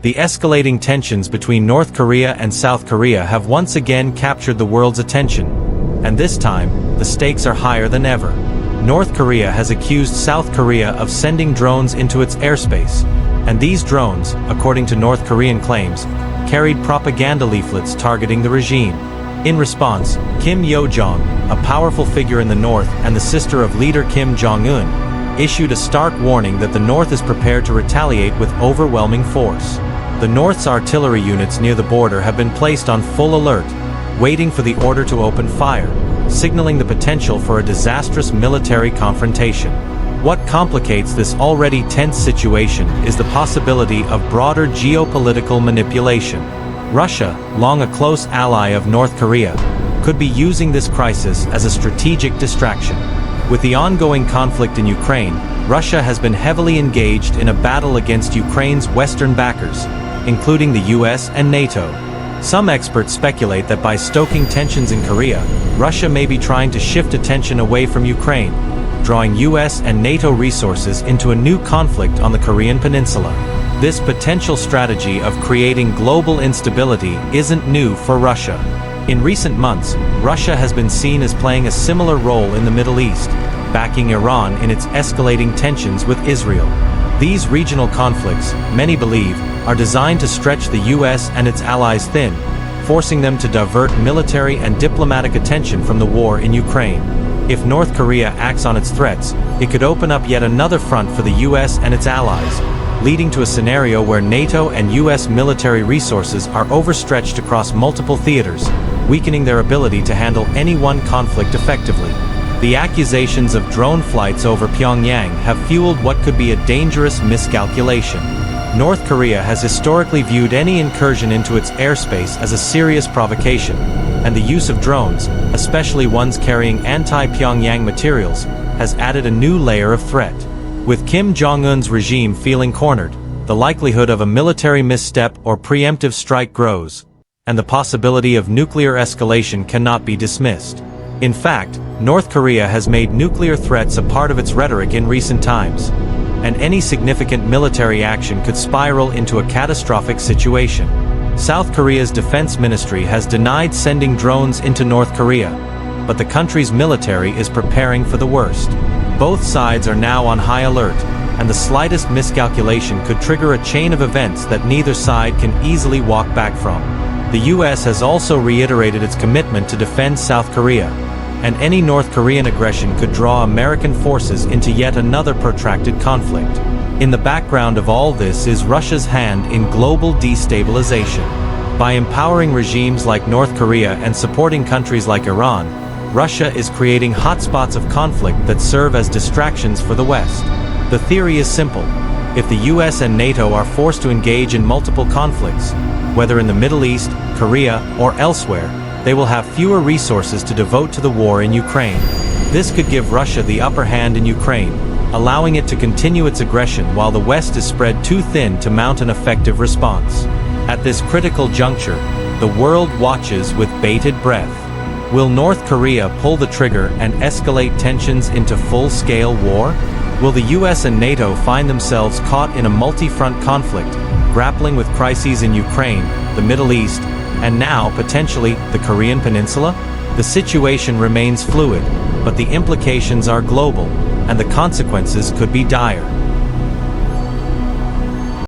The escalating tensions between North Korea and South Korea have once again captured the world's attention. And this time, the stakes are higher than ever. North Korea has accused South Korea of sending drones into its airspace. And these drones, according to North Korean claims, carried propaganda leaflets targeting the regime. In response, Kim Yo-jong, a powerful figure in the North and the sister of leader Kim Jong-un, issued a stark warning that the North is prepared to retaliate with overwhelming force. The North's artillery units near the border have been placed on full alert, waiting for the order to open fire, signaling the potential for a disastrous military confrontation. What complicates this already tense situation is the possibility of broader geopolitical manipulation. Russia, long a close ally of North Korea, could be using this crisis as a strategic distraction. With the ongoing conflict in Ukraine, Russia has been heavily engaged in a battle against Ukraine's Western backers, including the US and NATO. Some experts speculate that by stoking tensions in Korea, Russia may be trying to shift attention away from Ukraine, drawing US and NATO resources into a new conflict on the Korean peninsula. This potential strategy of creating global instability isn't new for Russia. In recent months, Russia has been seen as playing a similar role in the Middle East, backing Iran in its escalating tensions with Israel. These regional conflicts, many believe, are designed to stretch the US and its allies thin, forcing them to divert military and diplomatic attention from the war in Ukraine. If North Korea acts on its threats, it could open up yet another front for the US and its allies, leading to a scenario where NATO and US military resources are overstretched across multiple theaters, weakening their ability to handle any one conflict effectively. The accusations of drone flights over Pyongyang have fueled what could be a dangerous miscalculation. North Korea has historically viewed any incursion into its airspace as a serious provocation, and the use of drones, especially ones carrying anti-Pyongyang materials, has added a new layer of threat. With Kim Jong-un's regime feeling cornered, the likelihood of a military misstep or preemptive strike grows, and the possibility of nuclear escalation cannot be dismissed. In fact, North Korea has made nuclear threats a part of its rhetoric in recent times, and any significant military action could spiral into a catastrophic situation. South Korea's defense ministry has denied sending drones into North Korea, but the country's military is preparing for the worst. Both sides are now on high alert, and the slightest miscalculation could trigger a chain of events that neither side can easily walk back from. The US has also reiterated its commitment to defend South Korea, and any North Korean aggression could draw American forces into yet another protracted conflict. In the background of all this is Russia's hand in global destabilization. By empowering regimes like North Korea and supporting countries like Iran, Russia is creating hotspots of conflict that serve as distractions for the West. The theory is simple. If the US and NATO are forced to engage in multiple conflicts, whether in the Middle East, Korea, or elsewhere, they will have fewer resources to devote to the war in Ukraine. This could give Russia the upper hand in Ukraine, allowing it to continue its aggression while the West is spread too thin to mount an effective response. At this critical juncture, the world watches with bated breath. Will North Korea pull the trigger and escalate tensions into full-scale war? Will the US and NATO find themselves caught in a multi-front conflict, grappling with crises in Ukraine, the Middle East, and now, potentially, the Korean Peninsula? The situation remains fluid, but the implications are global, and the consequences could be dire.